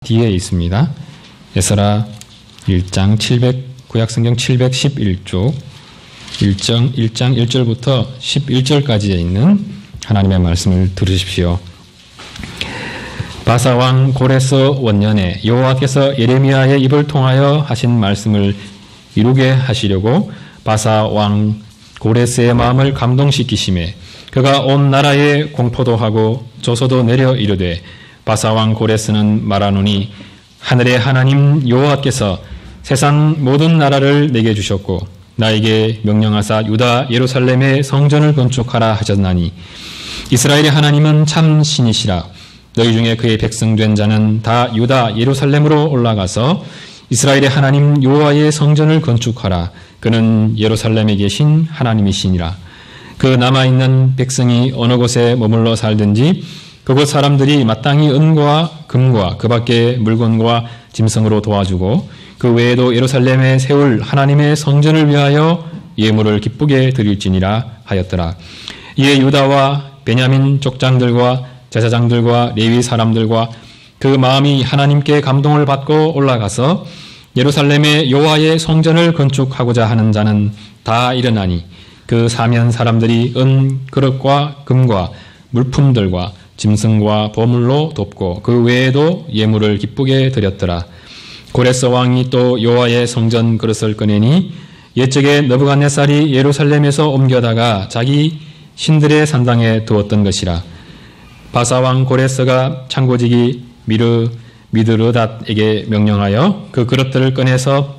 뒤에 있습니다. 에스라 1장 구약성경 711쪽 1장 1절부터 11절까지에 있는 하나님의 말씀을 들으십시오. 바사왕 고레스 원년에 여호와께서 예레미야의 입을 통하여 하신 말씀을 이루게 하시려고 바사왕 고레스의 마음을 감동시키심에 그가 온 나라에 공포도 하고 조서도 내려 이르되 바사왕 고레스는 말하노니 하늘의 하나님 여호와께서 세상 모든 나라를 내게 주셨고 나에게 명령하사 유다 예루살렘의 성전을 건축하라 하셨나니 이스라엘의 하나님은 참 신이시라. 너희 중에 그의 백성 된 자는 다 유다 예루살렘으로 올라가서 이스라엘의 하나님 여호와의 성전을 건축하라. 그는 예루살렘에 계신 하나님이시니라. 그 남아있는 백성이 어느 곳에 머물러 살든지 그곳 사람들이 마땅히 은과 금과 그 밖의 물건과 짐승으로 도와주고 그 외에도 예루살렘에 세울 하나님의 성전을 위하여 예물을 기쁘게 드릴지니라 하였더라. 이에 유다와 베냐민 족장들과 제사장들과 레위 사람들과 그 마음이 하나님께 감동을 받고 올라가서 예루살렘에 여호와의 성전을 건축하고자 하는 자는 다 일어나니 그 사면 사람들이 은 그릇과 금과 물품들과 짐승과 보물로 돕고 그 외에도 예물을 기쁘게 드렸더라. 고레스 왕이 또 여호와의 성전 그릇을 꺼내니 옛적에 느부갓네살이 예루살렘에서 옮겨다가 자기 신들의 산당에 두었던 것이라. 바사왕 고레스가 창고지기 미드르닷에게 명령하여 그 그릇들을 꺼내서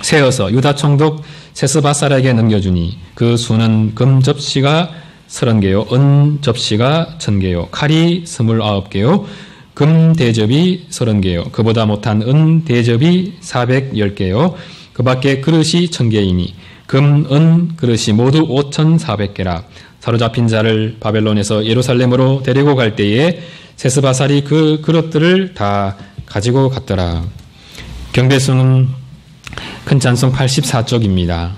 세어서 유다 총독 세스바살에게 넘겨주니 그 수는 금 접시가 30개요 은 접시가 1000개요 칼이 29개요 금 대접이 30개요 그보다 못한 은 대접이 410개요 그 밖에 그릇이 1000개이니 금, 은 그릇이 모두 5400개라. 사로잡힌 자를 바벨론에서 예루살렘으로 데리고 갈 때에 세스바살이 그 그릇들을 다 가지고 갔더라. 경배수는 큰 찬송 84쪽입니다.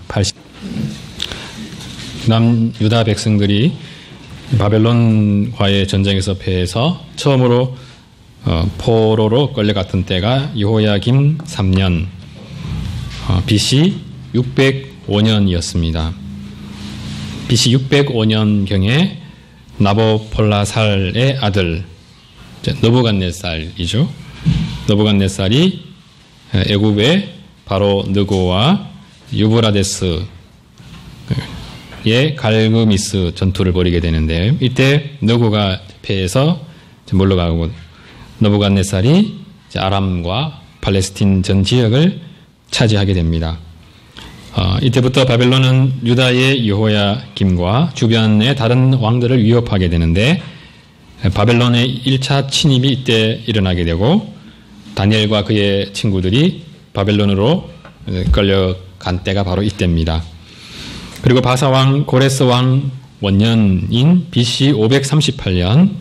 남유다 백성들이 바벨론과의 전쟁에서 패해서 처음으로 포로로 끌려갔던 때가 여호야김 3년 BC 605년이었습니다. BC 605년경에 나보폴라살의 아들 느부갓네살이죠. 느부갓네살이 애굽의 바로 느고와 유브라데스의 갈그미스 전투를 벌이게 되는데 이때 느고가 패해서 물러가고 느부갓네살이 아람과 팔레스틴 전 지역을 차지하게 됩니다. 이때부터 바벨론은 유다의 여호야김과 주변의 다른 왕들을 위협하게 되는데 바벨론의 1차 침입이 이때 일어나게 되고 다니엘과 그의 친구들이 바벨론으로 끌려간 때가 바로 이때입니다. 그리고 바사왕 고레스왕 원년인 BC 538년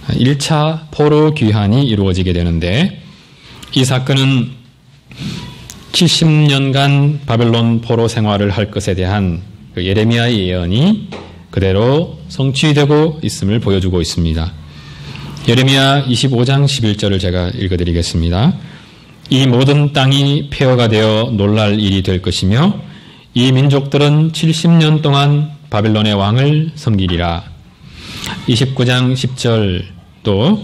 1차 포로 귀환이 이루어지게 되는데 이 사건은 70년간 바벨론 포로 생활을 할 것에 대한 그 예레미야의 예언이 그대로 성취되고 있음을 보여주고 있습니다. 예레미야 25장 11절을 제가 읽어드리겠습니다. 이 모든 땅이 폐허가 되어 놀랄 일이 될 것이며 이 민족들은 70년 동안 바벨론의 왕을 섬기리라. 29장 10절도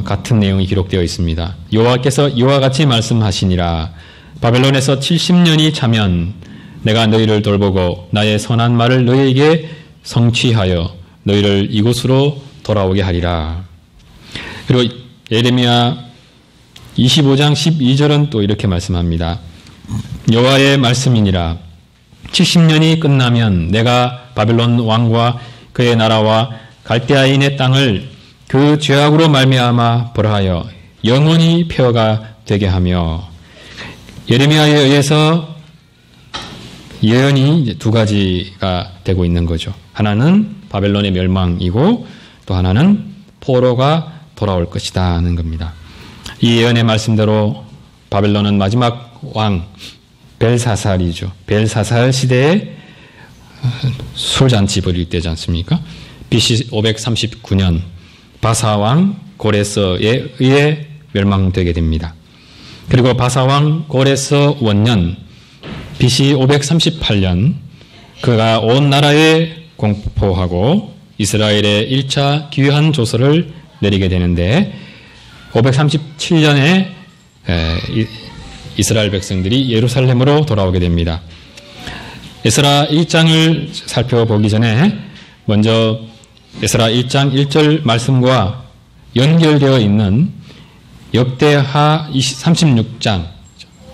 같은 내용이 기록되어 있습니다. 여호와께서 이와 같이 말씀하시니라. 바벨론에서 70년이 차면 내가 너희를 돌보고 나의 선한 말을 너희에게 성취하여 너희를 이곳으로 돌아오게 하리라. 그리고 예레미야 25장 12절은 또 이렇게 말씀합니다. 여호와의 말씀이니라. 70년이 끝나면 내가 바벨론 왕과 그의 나라와 갈대아인의 땅을 그 죄악으로 말미암아 벌하여 영원히 폐허가 되게 하며. 예레미야에 의해서 예언이 이제 두 가지가 되고 있는 거죠. 하나는 바벨론의 멸망이고 또 하나는 포로가 돌아올 것이다 하는 겁니다. 이 예언의 말씀대로 바벨론은 마지막 왕 벨사살이죠. 벨사살 시대에 술잔치 벌일 때지 않습니까? BC 539년 바사왕 고레스에 의해 멸망되게 됩니다. 그리고 바사왕 고레스 원년 BC 538년 그가 온 나라에 공포하고 이스라엘의 1차 귀환 조서를 내리게 되는데 537년에 이스라엘 백성들이 예루살렘으로 돌아오게 됩니다. 에스라 1장을 살펴보기 전에 먼저 에스라 1장 1절 말씀과 연결되어 있는 역대하 36장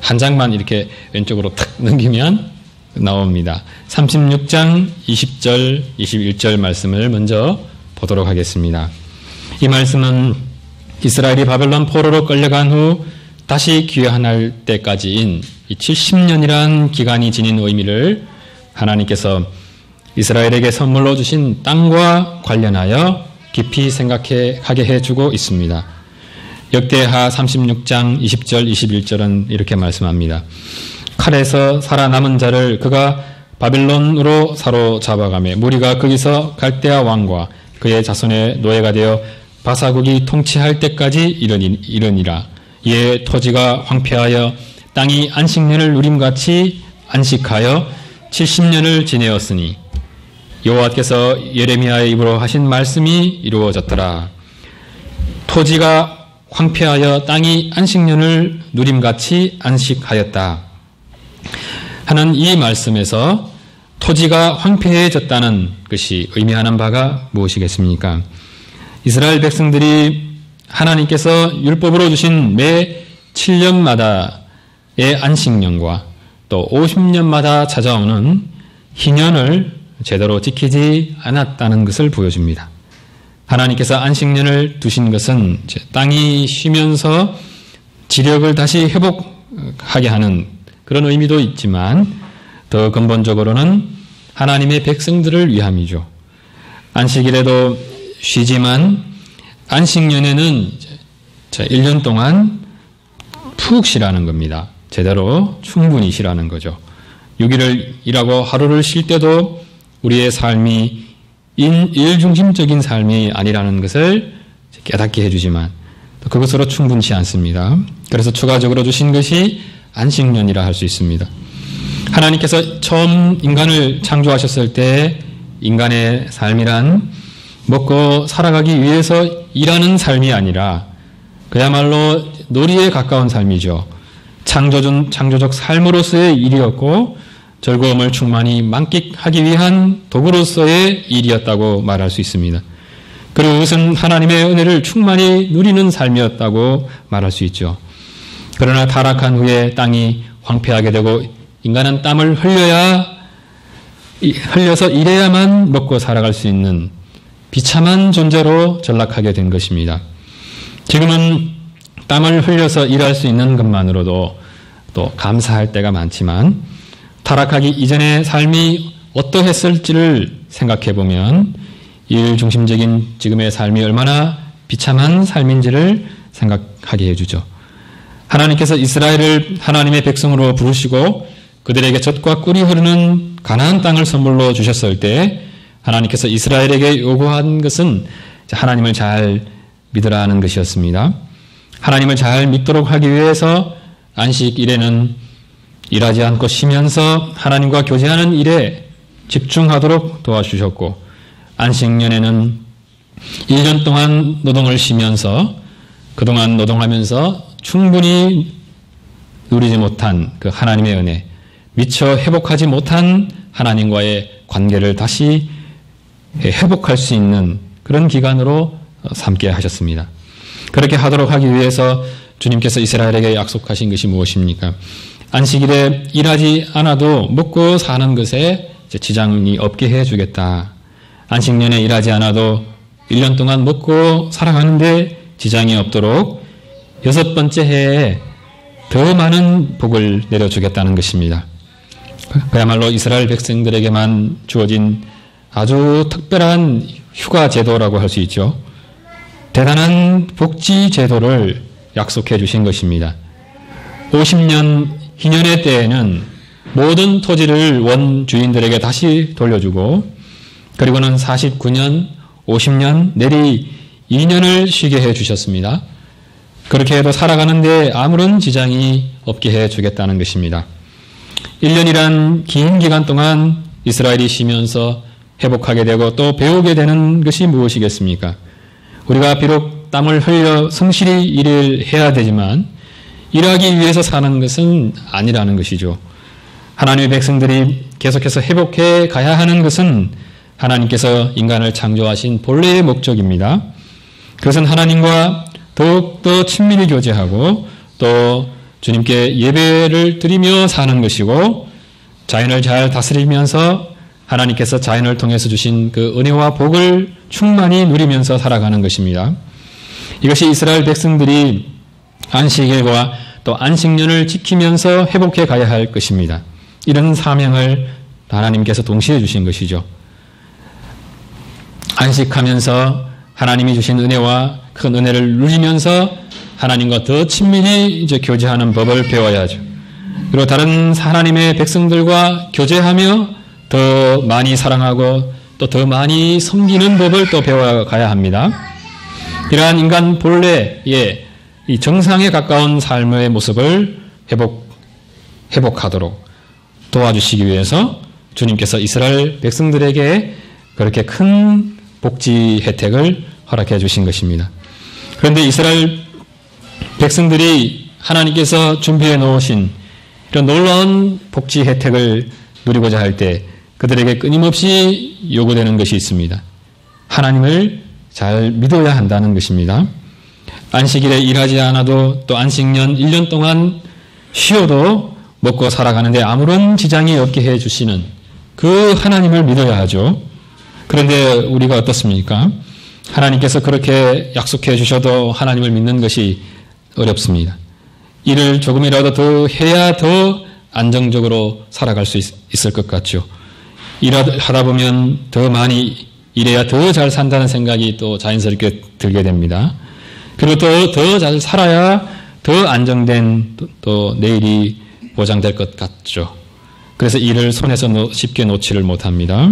한 장만 이렇게 왼쪽으로 탁 넘기면 나옵니다. 36장 20절, 21절 말씀을 먼저 보도록 하겠습니다. 이 말씀은 이스라엘이 바벨론 포로로 끌려간 후 다시 귀환할 때까지인 이 70년이라는 기간이 지닌 의미를 하나님께서 이스라엘에게 선물로 주신 땅과 관련하여 깊이 생각하게 해주고 있습니다. 역대하 36장 20절, 21절은 이렇게 말씀합니다. 칼에서 살아남은 자를 그가 바벨론으로 사로잡아가며 무리가 거기서 갈대아 왕과 그의 자손의 노예가 되어 바사국이 통치할 때까지 이르니라. 이에 토지가 황폐하여 땅이 안식년을 누림같이 안식하여 70년을 지내었으니 여호와께서 예레미야의 입으로 하신 말씀이 이루어졌더라. 토지가 황폐하여 땅이 안식년을 누림같이 안식하였다 하는 이 말씀에서 토지가 황폐해졌다는 것이 의미하는 바가 무엇이겠습니까? 이스라엘 백성들이 하나님께서 율법으로 주신 매 7년마다의 안식년과 또 50년마다 찾아오는 희년을 제대로 지키지 않았다는 것을 보여줍니다. 하나님께서 안식년을 두신 것은 땅이 쉬면서 지력을 다시 회복하게 하는 그런 의미도 있지만 더 근본적으로는 하나님의 백성들을 위함이죠. 안식일에도 쉬지만 안식년에는 1년 동안 푹 쉬라는 겁니다. 제대로 충분히 쉬라는 거죠. 6일을 일하고 하루를 쉴 때도 우리의 삶이 일중심적인 삶이 아니라는 것을 깨닫게 해주지만 그것으로 충분치 않습니다. 그래서 추가적으로 주신 것이 안식년이라 할 수 있습니다. 하나님께서 처음 인간을 창조하셨을 때 인간의 삶이란 먹고 살아가기 위해서 일하는 삶이 아니라 그야말로 놀이에 가까운 삶이죠. 창조적 삶으로서의 일이었고 즐거움을 충만히 만끽하기 위한 도구로서의 일이었다고 말할 수 있습니다. 그리고 그것은 하나님의 은혜를 충만히 누리는 삶이었다고 말할 수 있죠. 그러나 타락한 후에 땅이 황폐하게 되고 인간은 땀을 흘려서 일해야만 먹고 살아갈 수 있는 비참한 존재로 전락하게 된 것입니다. 지금은 땀을 흘려서 일할 수 있는 것만으로도 또 감사할 때가 많지만 타락하기 이전의 삶이 어떠했을지를 생각해 보면 일 중심적인 지금의 삶이 얼마나 비참한 삶인지를 생각하게 해주죠. 하나님께서 이스라엘을 하나님의 백성으로 부르시고 그들에게 젖과 꿀이 흐르는 가나안 땅을 선물로 주셨을 때 하나님께서 이스라엘에게 요구한 것은 하나님을 잘 믿으라는 것이었습니다. 하나님을 잘 믿도록 하기 위해서 안식일에는 일하지 않고 쉬면서 하나님과 교제하는 일에 집중하도록 도와주셨고 안식년에는 1년 동안 노동을 쉬면서 그동안 노동하면서 충분히 누리지 못한 그 하나님의 은혜, 미처 회복하지 못한 하나님과의 관계를 다시 회복할 수 있는 그런 기간으로 삼게 하셨습니다. 그렇게 하도록 하기 위해서 주님께서 이스라엘에게 약속하신 것이 무엇입니까? 안식일에 일하지 않아도 먹고 사는 것에 지장이 없게 해주겠다. 안식년에 일하지 않아도 1년 동안 먹고 살아가는데 지장이 없도록 6번째 해에 더 많은 복을 내려주겠다는 것입니다. 그야말로 이스라엘 백성들에게만 주어진 아주 특별한 휴가 제도라고 할 수 있죠. 대단한 복지 제도를 약속해 주신 것입니다. 50년 희년의 때에는 모든 토지를 원주인들에게 다시 돌려주고 그리고는 49년, 50년, 내리 2년을 쉬게 해 주셨습니다. 그렇게 해도 살아가는데 아무런 지장이 없게 해주겠다는 것입니다. 1년이란 긴 기간 동안 이스라엘이 쉬면서 회복하게 되고 또 배우게 되는 것이 무엇이겠습니까? 우리가 비록 땀을 흘려 성실히 일을 해야 되지만 일하기 위해서 사는 것은 아니라는 것이죠. 하나님의 백성들이 계속해서 회복해 가야 하는 것은 하나님께서 인간을 창조하신 본래의 목적입니다. 그것은 하나님과 더욱더 친밀히 교제하고 또 주님께 예배를 드리며 사는 것이고 자연을 잘 다스리면서 하나님께서 자연을 통해서 주신 그 은혜와 복을 충만히 누리면서 살아가는 것입니다. 이것이 이스라엘 백성들이 안식일과 또 안식년을 지키면서 회복해 가야 할 것입니다. 이런 사명을 하나님께서 동시에 주신 것이죠. 안식하면서 하나님이 주신 은혜와 큰 은혜를 누리면서 하나님과 더 친밀히 교제하는 법을 배워야죠. 그리고 다른 하나님의 백성들과 교제하며 더 많이 사랑하고 또 더 많이 섬기는 법을 또 배워가야 합니다. 이러한 인간 본래의 이 정상에 가까운 삶의 모습을 회복하도록 도와주시기 위해서 주님께서 이스라엘 백성들에게 그렇게 큰 복지 혜택을 허락해 주신 것입니다. 그런데 이스라엘 백성들이 하나님께서 준비해 놓으신 이런 놀라운 복지 혜택을 누리고자 할 때 그들에게 끊임없이 요구되는 것이 있습니다. 하나님을 잘 믿어야 한다는 것입니다. 안식일에 일하지 않아도 또 안식년 1년 동안 쉬어도 먹고 살아가는데 아무런 지장이 없게 해주시는 그 하나님을 믿어야 하죠. 그런데 우리가 어떻습니까? 하나님께서 그렇게 약속해 주셔도 하나님을 믿는 것이 어렵습니다. 일을 조금이라도 더 해야 더 안정적으로 살아갈 수 있을 것 같죠. 일하다 보면 더 많이 일해야 더 잘 산다는 생각이 또 자연스럽게 들게 됩니다. 그리고 또 더 잘 살아야 더 안정된 또 내일이 보장될 것 같죠. 그래서 일을 손에서 쉽게 놓지를 못합니다.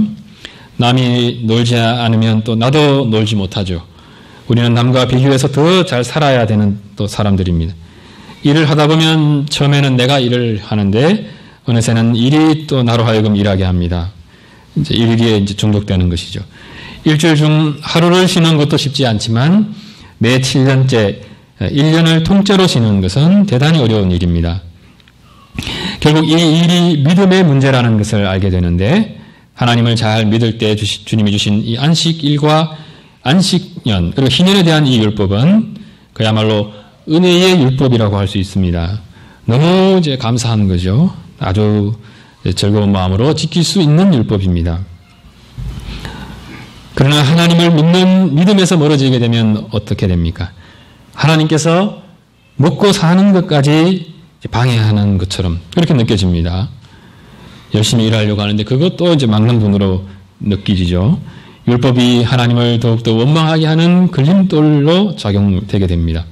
남이 놀지 않으면 또 나도 놀지 못하죠. 우리는 남과 비교해서 더 잘 살아야 되는 또 사람들입니다. 일을 하다 보면 처음에는 내가 일을 하는데 어느새는 일이 또 나로 하여금 일하게 합니다. 이제 일에 중독되는 것이죠. 일주일 중 하루를 쉬는 것도 쉽지 않지만 매 7년째 1년을 통째로 쉬는 것은 대단히 어려운 일입니다. 결국 이 일이 믿음의 문제라는 것을 알게 되는데 하나님을 잘 믿을 때 주님이 주신 이 안식일과 안식년 그리고 희년에 대한 이 율법은 그야말로 은혜의 율법이라고 할 수 있습니다. 너무 이제 감사한 거죠. 아주 즐거운 마음으로 지킬 수 있는 율법입니다. 그러나 하나님을 믿는 믿음에서 멀어지게 되면 어떻게 됩니까? 하나님께서 먹고 사는 것까지 방해하는 것처럼 그렇게 느껴집니다. 열심히 일하려고 하는데 그것도 이제 막는 분으로 느끼지죠. 율법이 하나님을 더욱더 원망하게 하는 걸림돌로 작용되게 됩니다.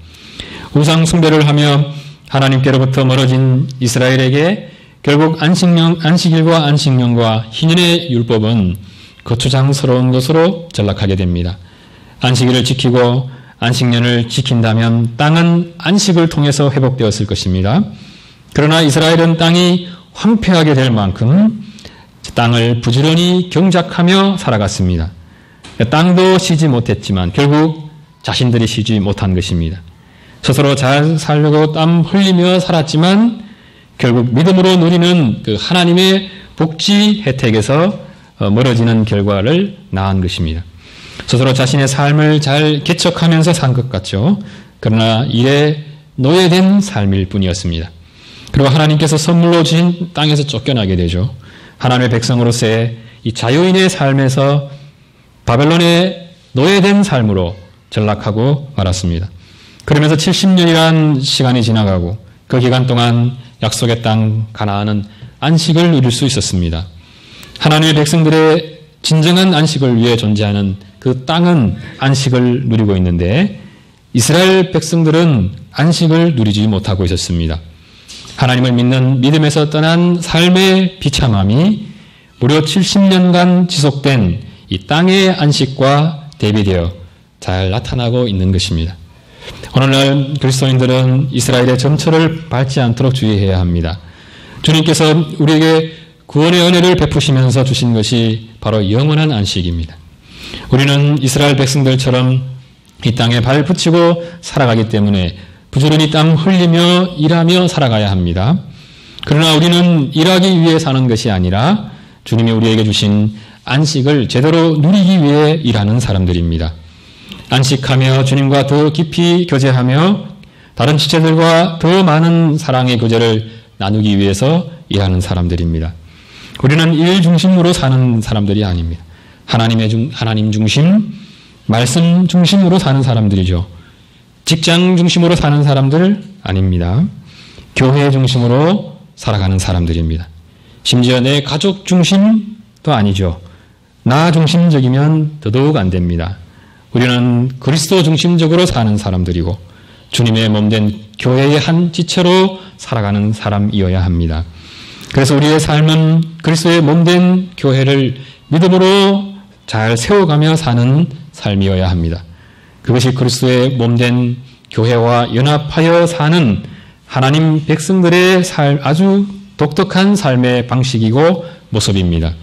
우상 숭배를 하며 하나님께로부터 멀어진 이스라엘에게 결국 안식일과 안식년과 희년의 율법은 거추장스러운 것으로 전락하게 됩니다. 안식일을 지키고 안식년을 지킨다면 땅은 안식을 통해서 회복되었을 것입니다. 그러나 이스라엘은 땅이 황폐하게 될 만큼 땅을 부지런히 경작하며 살아갔습니다. 땅도 쉬지 못했지만 결국 자신들이 쉬지 못한 것입니다. 스스로 잘 살려고 땀 흘리며 살았지만 결국 믿음으로 누리는 그 하나님의 복지 혜택에서 멀어지는 결과를 낳은 것입니다. 스스로 자신의 삶을 잘 개척하면서 산 것 같죠. 그러나 일에 노예된 삶일 뿐이었습니다. 그리고 하나님께서 선물로 주신 땅에서 쫓겨나게 되죠. 하나님의 백성으로서의 이 자유인의 삶에서 바벨론의 노예된 삶으로 전락하고 말았습니다. 그러면서 70년이라는 시간이 지나가고 그 기간 동안 약속의 땅 가나안은 안식을 누릴 수 있었습니다. 하나님의 백성들의 진정한 안식을 위해 존재하는 그 땅은 안식을 누리고 있는데 이스라엘 백성들은 안식을 누리지 못하고 있었습니다. 하나님을 믿는 믿음에서 떠난 삶의 비참함이 무려 70년간 지속된 이 땅의 안식과 대비되어 잘 나타나고 있는 것입니다. 오늘날 그리스도인들은 이스라엘의 점처를 밟지 않도록 주의해야 합니다. 주님께서 우리에게 구원의 은혜를 베푸시면서 주신 것이 바로 영원한 안식입니다. 우리는 이스라엘 백성들처럼 이 땅에 발 붙이고 살아가기 때문에 부지런히 땀 흘리며 일하며 살아가야 합니다. 그러나 우리는 일하기 위해 사는 것이 아니라 주님이 우리에게 주신 안식을 제대로 누리기 위해 일하는 사람들입니다. 안식하며 주님과 더 깊이 교제하며 다른 지체들과 더 많은 사랑의 교제를 나누기 위해서 일하는 사람들입니다. 우리는 일 중심으로 사는 사람들이 아닙니다. 하나님 중심, 말씀 중심으로 사는 사람들이죠. 직장 중심으로 사는 사람들 아닙니다. 교회 중심으로 살아가는 사람들입니다. 심지어 내 가족 중심도 아니죠. 나 중심적이면 더더욱 안 됩니다. 우리는 그리스도 중심적으로 사는 사람들이고 주님의 몸된 교회의 한 지체로 살아가는 사람이어야 합니다. 그래서 우리의 삶은 그리스도의 몸된 교회를 믿음으로 잘 세워가며 사는 삶이어야 합니다. 그것이 그리스도의 몸된 교회와 연합하여 사는 하나님 백성들의 아주 독특한 삶의 방식이고 모습입니다.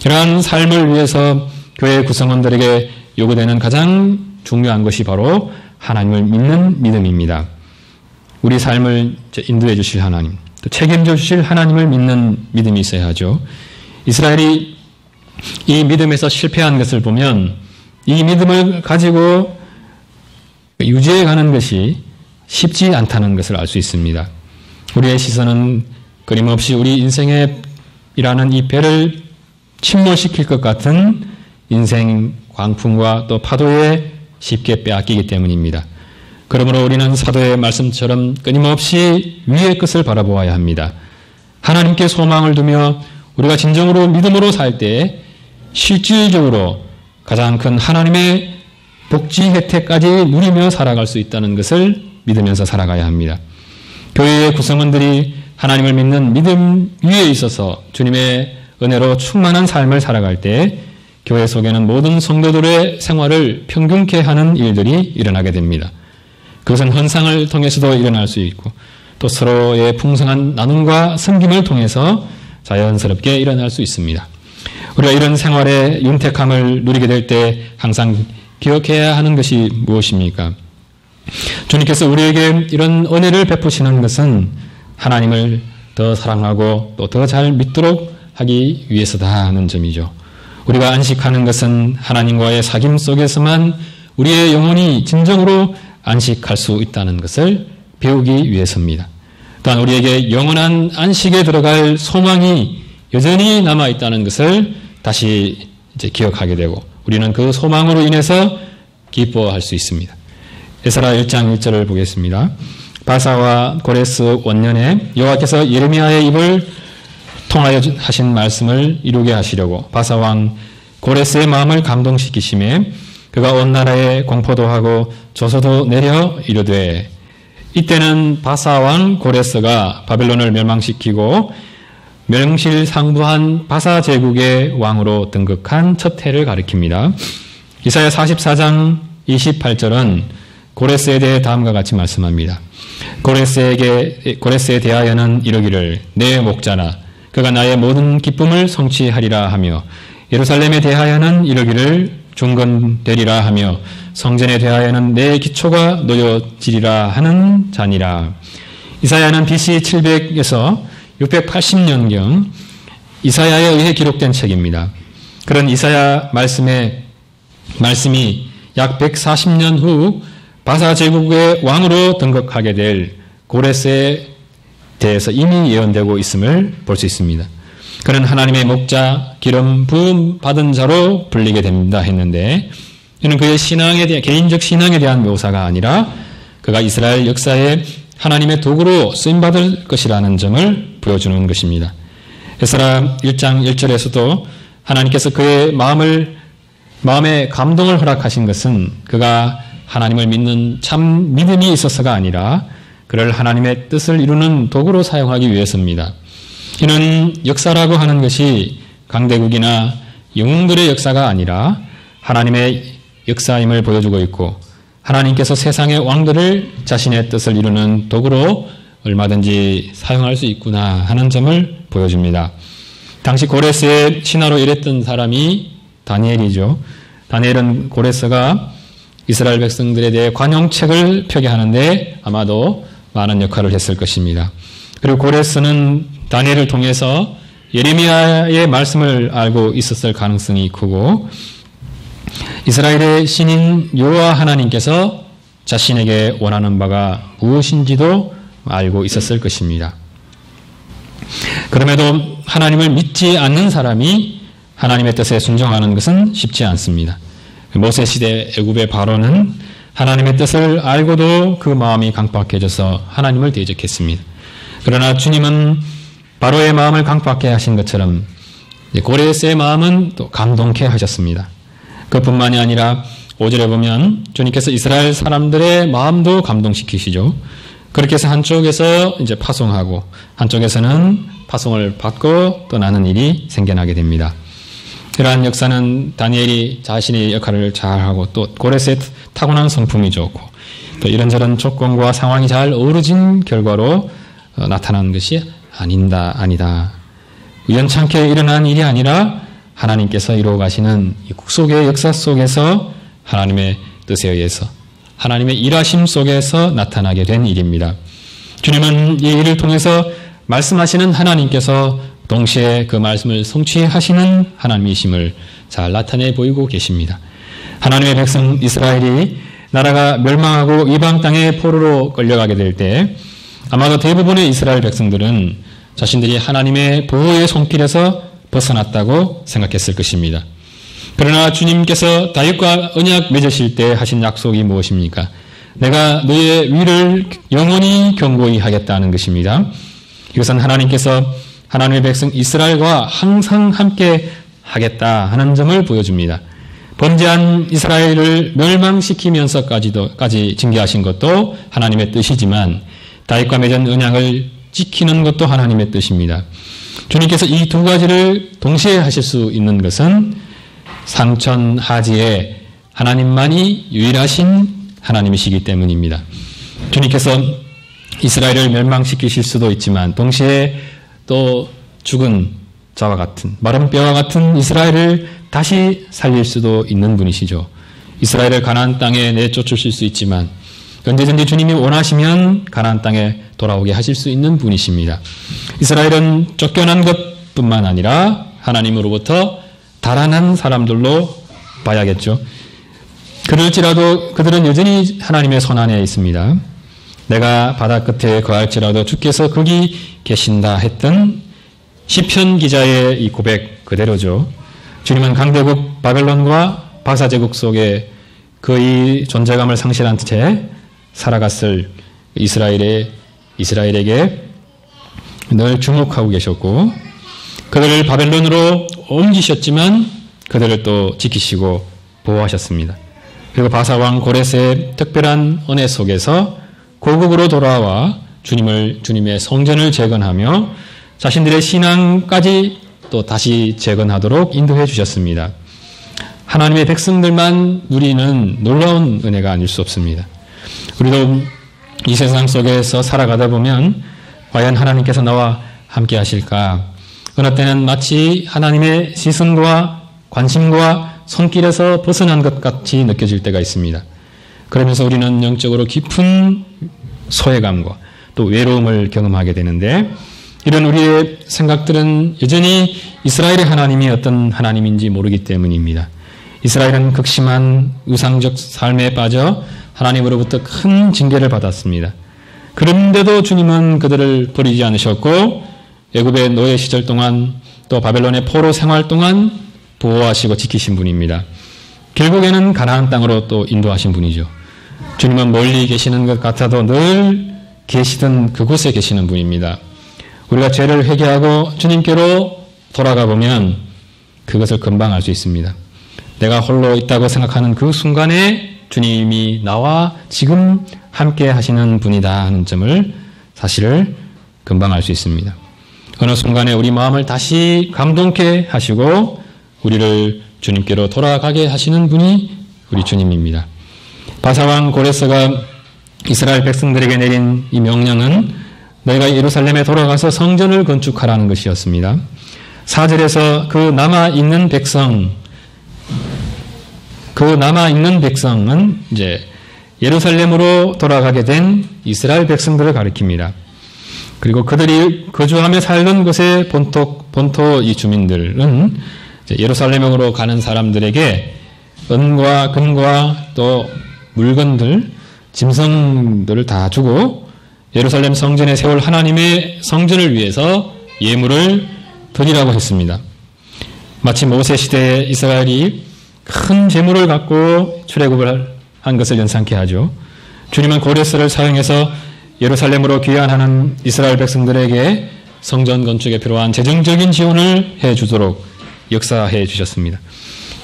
이러한 삶을 위해서 교회 구성원들에게 요구되는 가장 중요한 것이 바로 하나님을 믿는 믿음입니다. 우리 삶을 인도해 주실 하나님, 또 책임져 주실 하나님을 믿는 믿음이 있어야 하죠. 이스라엘이 이 믿음에서 실패한 것을 보면 이 믿음을 가지고 유지해 가는 것이 쉽지 않다는 것을 알 수 있습니다. 우리의 시선은 끊임없이 우리 인생에 일하는 이 배를 침몰시킬 것 같은 인생 광풍과 또 파도에 쉽게 빼앗기기 때문입니다. 그러므로 우리는 사도의 말씀처럼 끊임없이 위의 것을 바라보아야 합니다. 하나님께 소망을 두며 우리가 진정으로 믿음으로 살 때 실질적으로 가장 큰 하나님의 복지 혜택까지 누리며 살아갈 수 있다는 것을 믿으면서 살아가야 합니다. 교회의 구성원들이 하나님을 믿는 믿음 위에 있어서 주님의 은혜로 충만한 삶을 살아갈 때 교회 속에는 모든 성도들의 생활을 평균케 하는 일들이 일어나게 됩니다. 그것은 헌상을 통해서도 일어날 수 있고 또 서로의 풍성한 나눔과 섬김을 통해서 자연스럽게 일어날 수 있습니다. 우리가 이런 생활의 윤택함을 누리게 될 때 항상 기억해야 하는 것이 무엇입니까? 주님께서 우리에게 이런 은혜를 베푸시는 것은 하나님을 더 사랑하고 또 더 잘 믿도록 하기 위해서다 하는 점이죠. 우리가 안식하는 것은 하나님과의 사귐 속에서만 우리의 영혼이 진정으로 안식할 수 있다는 것을 배우기 위해서입니다. 또한 우리에게 영원한 안식에 들어갈 소망이 여전히 남아있다는 것을 다시 기억하게 되고 우리는 그 소망으로 인해서 기뻐할 수 있습니다. 에스라 1장 1절을 보겠습니다. 바사와 고레스 원년에 여호와께서 예레미야의 입을 통하여 하신 말씀을 이루게 하시려고 바사 왕 고레스의 마음을 감동시키심에 그가 온 나라에 공포도 하고 조서도 내려 이르되 이때는 바사 왕 고레스가 바벨론을 멸망시키고 명실상부한 바사 제국의 왕으로 등극한 첫 해를 가리킵니다. 이사야 44장 28절은 고레스에 대해 다음과 같이 말씀합니다. 고레스에 대하여는 이르기를 내 목자라 그가 나의 모든 기쁨을 성취하리라 하며 예루살렘에 대하여는 이르기를 중건되리라 하며 성전에 대하여는 내 기초가 놓여지리라 하는 자니라. 이사야는 BC 700에서 680년경 이사야에 의해 기록된 책입니다. 그런 이사야 말씀이 약 140년 후 바사 제국의 왕으로 등극하게 될 고레스에 대해서 이미 예언되고 있음을 볼 수 있습니다. 그는 하나님의 목자, 기름 부음 받은 자로 불리게 됩니다 했는데 이는 그의 개인적 신앙에 대한 묘사가 아니라 그가 이스라엘 역사에 하나님의 도구로 쓰임받을 것이라는 점을 보여주는 것입니다. 에스라 1장 1절에서도 하나님께서 그의 마음에 감동을 허락하신 것은 그가 하나님을 믿는 참 믿음이 있어서가 아니라 그를 하나님의 뜻을 이루는 도구로 사용하기 위해서입니다. 이는 역사라고 하는 것이 강대국이나 영웅들의 역사가 아니라 하나님의 역사임을 보여주고 있고 하나님께서 세상의 왕들을 자신의 뜻을 이루는 도구로 얼마든지 사용할 수 있구나 하는 점을 보여줍니다. 당시 고레스의 신하로 일했던 사람이 다니엘이죠. 다니엘은 고레스가 이스라엘 백성들에 대해 관용책을 펴게 하는데 아마도 많은 역할을 했을 것입니다. 그리고 고레스는 다니엘을 통해서 예레미야의 말씀을 알고 있었을 가능성이 크고 이스라엘의 신인 여호와 하나님께서 자신에게 원하는 바가 무엇인지도 알고 있었을 것입니다. 그럼에도 하나님을 믿지 않는 사람이 하나님의 뜻에 순종하는 것은 쉽지 않습니다. 모세 시대 애굽의 바로는 하나님의 뜻을 알고도 그 마음이 강팍해져서 하나님을 대적했습니다. 그러나 주님은 바로의 마음을 강팍해 하신 것처럼 고레스의 마음은 또 감동케 하셨습니다. 그뿐만이 아니라 5절에 보면 주님께서 이스라엘 사람들의 마음도 감동시키시죠. 그렇게 해서 한쪽에서 이제 파송하고 한쪽에서는 파송을 받고 떠나는 일이 생겨나게 됩니다. 이러한 역사는 다니엘이 자신의 역할을 잘하고 또 고레스의 타고난 성품이 좋고 또 이런저런 조건과 상황이 잘 어우러진 결과로 나타난 것이 아니다. 우연찮게 일어난 일이 아니라 하나님께서 이루어 가시는 이 국속의 역사 속에서 하나님의 뜻에 의해서 하나님의 일하심 속에서 나타나게 된 일입니다. 주님은 이 일을 통해서 말씀하시는 하나님께서 동시에 그 말씀을 성취하시는 하나님이심을 잘 나타내 보이고 계십니다. 하나님의 백성 이스라엘이 나라가 멸망하고 이방 땅의 포로로 끌려가게 될 때 아마도 대부분의 이스라엘 백성들은 자신들이 하나님의 보호의 손길에서 벗어났다고 생각했을 것입니다. 그러나 주님께서 다윗과 언약 맺으실 때 하신 약속이 무엇입니까? 내가 너의 위를 영원히 견고히 하겠다는 것입니다. 이것은 하나님께서 하나님의 백성 이스라엘과 항상 함께 하겠다 하는 점을 보여줍니다. 범죄한 이스라엘을 멸망시키면서까지 징계하신 것도 하나님의 뜻이지만 다윗과 맺은 언약을 지키는 것도 하나님의 뜻입니다. 주님께서 이 두 가지를 동시에 하실 수 있는 것은 상천하지에 하나님만이 유일하신 하나님이시기 때문입니다. 주님께서 이스라엘을 멸망시키실 수도 있지만 동시에 또 죽은 자와 같은 마른 뼈와 같은 이스라엘을 다시 살릴 수도 있는 분이시죠. 이스라엘을 가나안 땅에 내쫓으실 수 있지만 언제든지 주님이 원하시면 가나안 땅에 돌아오게 하실 수 있는 분이십니다. 이스라엘은 쫓겨난 것뿐만 아니라 하나님으로부터 달아난 사람들로 봐야겠죠. 그럴지라도 그들은 여전히 하나님의 손안에 있습니다. 내가 바다 끝에 거할지라도 주께서 거기 계신다 했던 시편 기자의 이 고백 그대로죠. 주님은 강대국 바벨론과 바사제국 속에 거의 존재감을 상실한 채 살아갔을 이스라엘에게 늘 주목하고 계셨고 그들을 바벨론으로 옮기셨지만 그들을 또 지키시고 보호하셨습니다. 그리고 바사왕 고레스의 특별한 은혜 속에서 고국으로 돌아와 주님의 성전을 재건하며 자신들의 신앙까지 또 다시 재건하도록 인도해 주셨습니다. 하나님의 백성들만 누리는 놀라운 은혜가 아닐 수 없습니다. 우리도 이 세상 속에서 살아가다 보면 과연 하나님께서 나와 함께 하실까? 어느 때는 마치 하나님의 시선과 관심과 손길에서 벗어난 것 같이 느껴질 때가 있습니다. 그러면서 우리는 영적으로 깊은 소외감과 또 외로움을 경험하게 되는데 이런 우리의 생각들은 여전히 이스라엘의 하나님이 어떤 하나님인지 모르기 때문입니다. 이스라엘은 극심한 우상적 삶에 빠져 하나님으로부터 큰 징계를 받았습니다. 그런데도 주님은 그들을 버리지 않으셨고 애굽의 노예 시절 동안 또 바벨론의 포로 생활 동안 보호하시고 지키신 분입니다. 결국에는 가나안 땅으로 또 인도하신 분이죠. 주님은 멀리 계시는 것 같아도 늘 계시던 그곳에 계시는 분입니다. 우리가 죄를 회개하고 주님께로 돌아가 보면 그것을 금방 알 수 있습니다. 내가 홀로 있다고 생각하는 그 순간에 주님이 나와 지금 함께 하시는 분이다 하는 점을 사실을 금방 알 수 있습니다. 어느 순간에 우리 마음을 다시 감동케 하시고 우리를 주님께로 돌아가게 하시는 분이 우리 주님입니다. 바사왕 고레스가 이스라엘 백성들에게 내린 이 명령은 너희가 예루살렘에 돌아가서 성전을 건축하라는 것이었습니다. 4절에서 그 남아있는 백성은 이제 예루살렘으로 돌아가게 된 이스라엘 백성들을 가리킵니다. 그리고 그들이 거주하며 살던 곳의 본토 이 주민들은 예루살렘으로 가는 사람들에게 은과 금과 또 물건들, 짐승들을 다 주고 예루살렘 성전에 세울 하나님의 성전을 위해서 예물을 드리라고 했습니다. 마치 모세 시대에 이스라엘이 큰 재물을 갖고 출애굽을 한 것을 연상케 하죠. 주님은 고레스를 사용해서 예루살렘으로 귀환하는 이스라엘 백성들에게 성전 건축에 필요한 재정적인 지원을 해주도록 역사해 주셨습니다.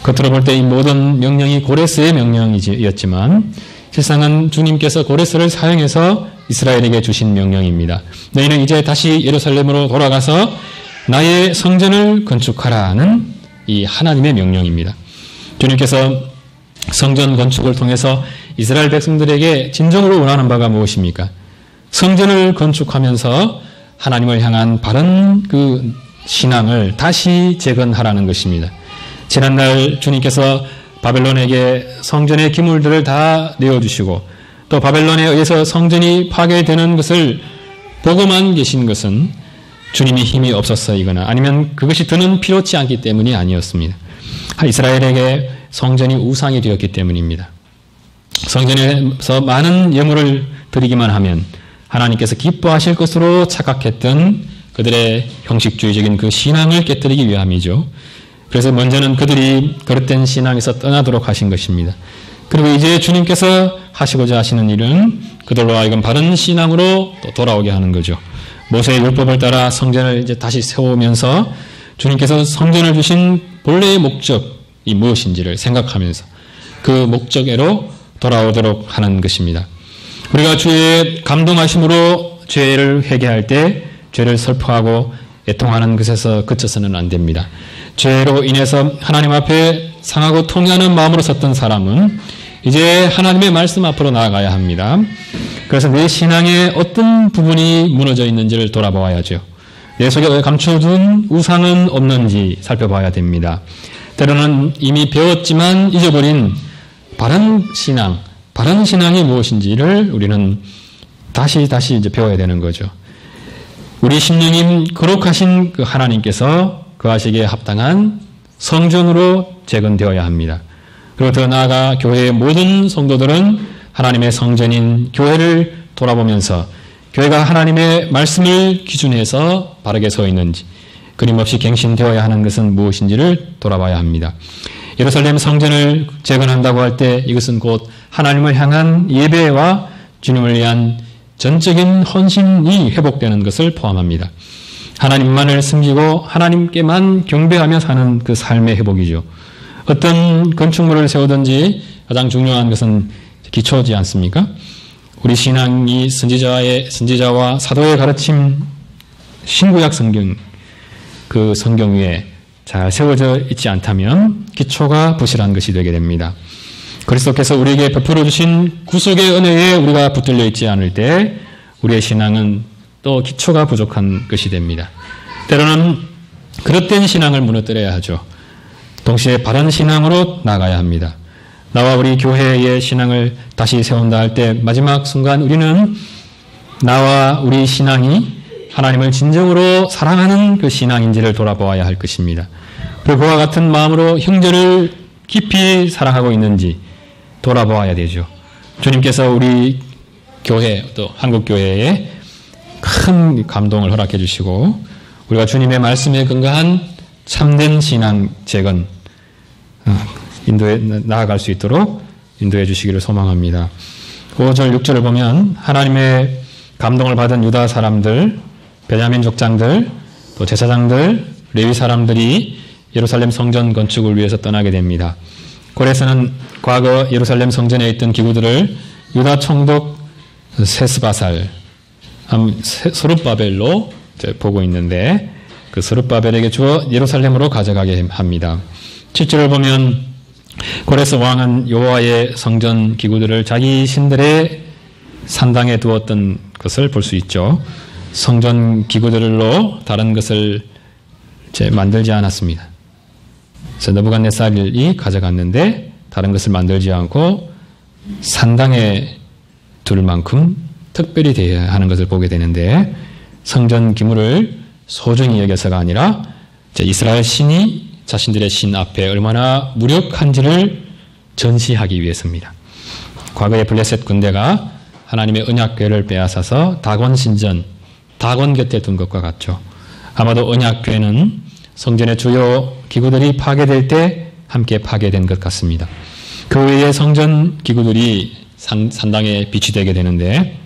겉으로 볼 때 이 모든 명령이 고레스의 명령이었지만 실상은 주님께서 고레스를 사용해서 이스라엘에게 주신 명령입니다. 너희는 이제 다시 예루살렘으로 돌아가서 나의 성전을 건축하라는 이 하나님의 명령입니다. 주님께서 성전 건축을 통해서 이스라엘 백성들에게 진정으로 원하는 바가 무엇입니까? 성전을 건축하면서 하나님을 향한 바른 그 신앙을 다시 재건하라는 것입니다. 지난날 주님께서 바벨론에게 성전의 기물들을 다 내어주시고 또 바벨론에 의해서 성전이 파괴되는 것을 보고만 계신 것은 주님이 힘이 없었어이거나 아니면 그것이 더는 필요치 않기 때문이 아니었습니다. 이스라엘에게 성전이 우상이 되었기 때문입니다. 성전에서 많은 예물을 드리기만 하면 하나님께서 기뻐하실 것으로 착각했던 그들의 형식주의적인 그 신앙을 깨뜨리기 위함이죠. 그래서 먼저는 그들이 그릇된 신앙에서 떠나도록 하신 것입니다. 그리고 이제 주님께서 하시고자 하시는 일은 그들로 하여금 바른 신앙으로 또 돌아오게 하는 거죠. 모세의 율법을 따라 성전을 이제 다시 세우면서 주님께서 성전을 주신 본래의 목적이 무엇인지를 생각하면서 그 목적으로 돌아오도록 하는 것입니다. 우리가 주의 감동하심으로 죄를 회개할 때 죄를 설포하고 애통하는 것에서 그쳐서는 안 됩니다. 죄로 인해서 하나님 앞에 상하고 통회하는 마음으로 섰던 사람은 이제 하나님의 말씀 앞으로 나아가야 합니다. 그래서 내 신앙의 어떤 부분이 무너져 있는지를 돌아보아야죠. 내 속에 감춰둔 우상은 없는지 살펴봐야 됩니다. 때로는 이미 배웠지만 잊어버린 바른 신앙이 무엇인지를 우리는 다시 이제 배워야 되는 거죠. 우리 심령임 거룩하신 그 하나님께서 거하시기에 합당한 성전으로 재건되어야 합니다. 그리고 더 나아가 교회의 모든 성도들은 하나님의 성전인 교회를 돌아보면서 교회가 하나님의 말씀을 기준해서 바르게 서 있는지 끊임없이 갱신되어야 하는 것은 무엇인지를 돌아봐야 합니다. 예루살렘 성전을 재건한다고 할 때 이것은 곧 하나님을 향한 예배와 주님을 위한 전적인 헌신이 회복되는 것을 포함합니다. 하나님만을 섬기고 하나님께만 경배하며 사는 그 삶의 회복이죠. 어떤 건축물을 세우든지 가장 중요한 것은 기초지 않습니까? 우리 신앙이 선지자와 사도의 가르침 신구약 성경 그 성경 위에 잘 세워져 있지 않다면 기초가 부실한 것이 되게 됩니다. 그리스도께서 우리에게 베풀어 주신 구속의 은혜에 우리가 붙들려 있지 않을 때 우리의 신앙은 또 기초가 부족한 것이 됩니다. 때로는 그릇된 신앙을 무너뜨려야 하죠. 동시에 바른 신앙으로 나가야 합니다. 나와 우리 교회의 신앙을 다시 세운다 할 때 마지막 순간 우리는 나와 우리 신앙이 하나님을 진정으로 사랑하는 그 신앙인지를 돌아보아야 할 것입니다. 그리고 그와 같은 마음으로 형제를 깊이 사랑하고 있는지 돌아보아야 되죠. 주님께서 우리 교회 또 한국교회에 큰 감동을 허락해 주시고 우리가 주님의 말씀에 근거한 참된 신앙 재건 인도에 나아갈 수 있도록 인도해 주시기를 소망합니다. 5절 6절을 보면 하나님의 감동을 받은 유다 사람들, 베냐민 족장들, 또 제사장들, 레위 사람들이 예루살렘 성전 건축을 위해서 떠나게 됩니다. 고레스는 과거 예루살렘 성전에 있던 기구들을 유다 총독 세스바살, 스룹바벨로 보고 있는데 그 스룹바벨에게 주어 예루살렘으로 가져가게 합니다. 7절을 보면 고레스 왕은 여호와의 성전 기구들을 자기 신들의 산당에 두었던 것을 볼 수 있죠. 성전 기구들로 다른 것을 만들지 않았습니다. 그래서 느부갓네살이 가져갔는데 다른 것을 만들지 않고 산당에 둘 만큼 특별히 대하는 것을 보게 되는데, 성전 기물을 소중히 여겨서가 아니라 이스라엘 신이 자신들의 신 앞에 얼마나 무력한지를 전시하기 위해서입니다. 과거에 블레셋 군대가 하나님의 언약궤를 빼앗아서 다곤 신전, 다곤 곁에 둔 것과 같죠. 아마도 언약궤는 성전의 주요 기구들이 파괴될 때 함께 파괴된 것 같습니다. 그 외에 성전 기구들이 산당에 비치되게 되는데,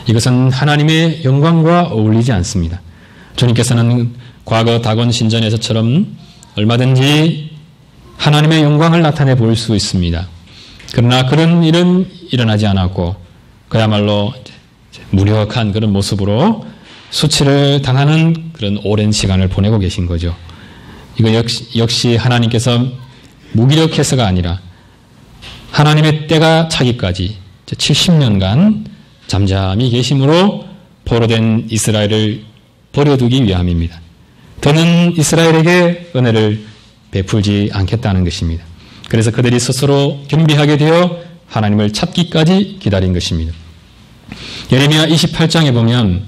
이것은 하나님의 영광과 어울리지 않습니다. 주님께서는 과거 다곤 신전에서처럼 얼마든지 하나님의 영광을 나타내 볼 수 있습니다. 그러나 그런 일은 일어나지 않았고, 그야말로 무력한 그런 모습으로 수치를 당하는 그런 오랜 시간을 보내고 계신 거죠. 이거 역시 하나님께서 무기력해서가 아니라 하나님의 때가 차기까지 70년간 잠잠히 계심으로 포로된 이스라엘을 버려두기 위함입니다. 더는 이스라엘에게 은혜를 베풀지 않겠다는 것입니다. 그래서 그들이 스스로 겸비하게 되어 하나님을 찾기까지 기다린 것입니다. 예레미야 28장에 보면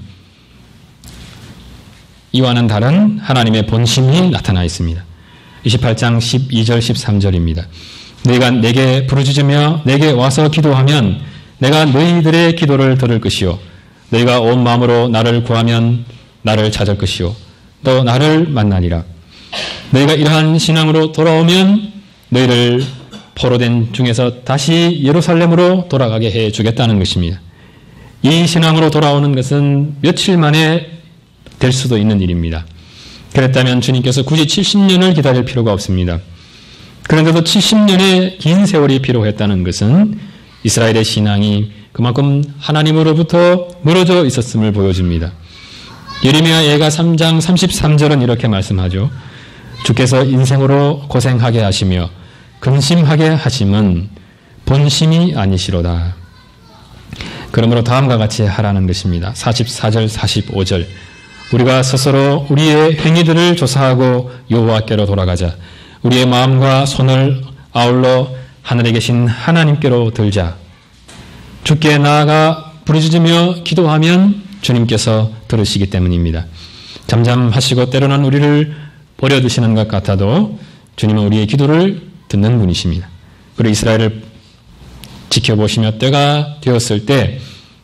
이와는 다른 하나님의 본심이 나타나 있습니다. 28장 12절 13절입니다. 너희가 내게 부르짖으며 내게 와서 기도하면 내가 너희들의 기도를 들을 것이요 너희가 온 마음으로 나를 구하면 나를 찾을 것이요 또 나를 만나리라. 너희가 이러한 신앙으로 돌아오면 너희를 포로된 중에서 다시 예루살렘으로 돌아가게 해 주겠다는 것입니다. 이 신앙으로 돌아오는 것은 며칠 만에 될 수도 있는 일입니다. 그랬다면 주님께서 굳이 70년을 기다릴 필요가 없습니다. 그런데도 70년의 긴 세월이 필요했다는 것은 이스라엘의 신앙이 그만큼 하나님으로부터 멀어져 있었음을 보여줍니다. 예레미야 예가 3장 33절은 이렇게 말씀하죠. 주께서 인생으로 고생하게 하시며 근심하게 하심은 본심이 아니시로다. 그러므로 다음과 같이 하라는 것입니다. 44절 45절 우리가 스스로 우리의 행위들을 조사하고 여호와께로 돌아가자. 우리의 마음과 손을 아울러 하늘에 계신 하나님께로 들자. 주께 나아가 부르짖으며 기도하면 주님께서 들으시기 때문입니다. 잠잠하시고 때로는 우리를 버려두시는 것 같아도 주님은 우리의 기도를 듣는 분이십니다. 그리고 이스라엘을 지켜보시며 때가 되었을 때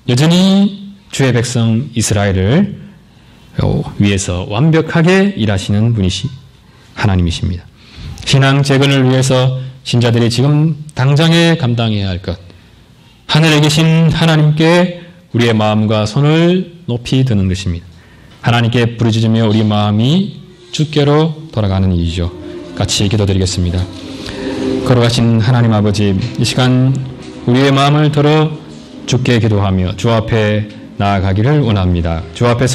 여전히 주의 백성 이스라엘을 위해서 완벽하게 일하시는 분이시 하나님이십니다. 신앙 재건을 위해서 신자들이 지금 당장에 감당해야 할 것, 하늘에 계신 하나님께 우리의 마음과 손을 높이 드는 것입니다. 하나님께 부르짖으며 우리 마음이 주께로 돌아가는 일이죠. 같이 기도드리겠습니다. 걸어가신 하나님 아버지, 이 시간 우리의 마음을 들어 주께 기도하며 주 앞에 나아가기를 원합니다. 주 앞에